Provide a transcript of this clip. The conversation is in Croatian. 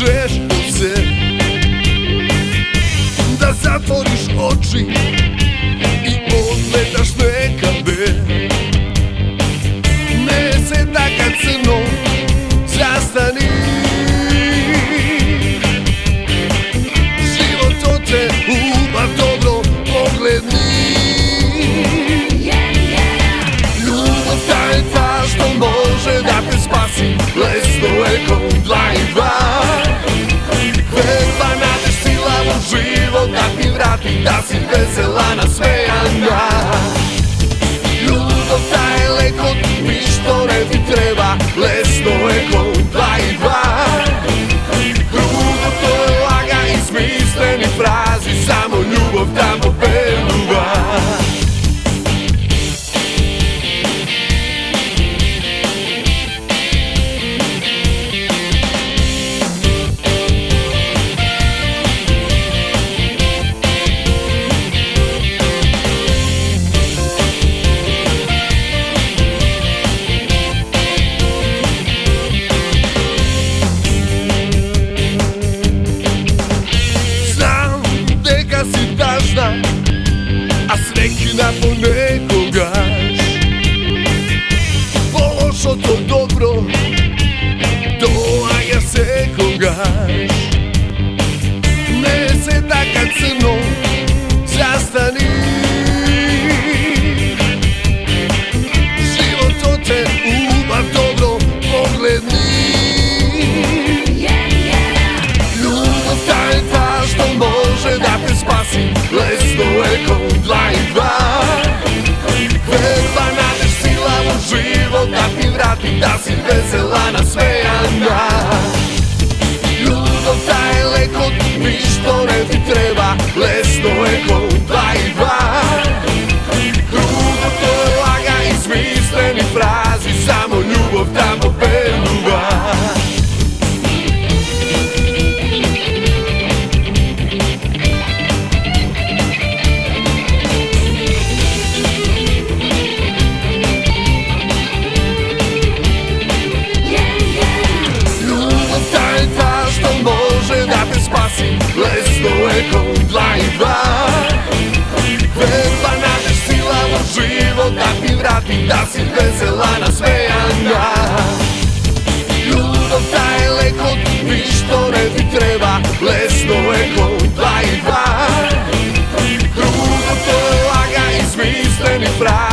žesto se da zatvoriš oči i odgledaš nekabe. Ne se taka crno, zastani. Život od te ubav dobro pogledni. Ljubav ta je ta što može da te spasi. Lesno eko 2 i 2. Verba nađeš sila u život da ti vrati, da si vesela nasmejana. Ljubav ta je leko, ništo ne ti treba. Lesno eko 2 i 2. Drugo to je laga i smisleni frazi, samo ljubav tamo peruva. Si tažna, a srećna ponekogaš. Položo to dobro, doaja se kogaš. Ne se taka crno, zastani. Život od te ubav dobro pogledni. Ljubav ta je ta što može da te spasi. Lesno eko 2 i 2. Verba nađeš sila u život da ti vrati, da si vesela nasmejana. Ljubav ta je leko, ništo ne ti treba. Lesno eko 2 i 2. Drugo to je laga i smisleni frazi, samo ljubav tamo peruva. Lesno eko 2 i 2. Verba nađeš sila u život da ti vrati, da si vesela nasmejana. Ljubav ta je leko, ništo ne ti treba. Lesno eko 2 i 2. Drugo to je laga i smisleni frazi.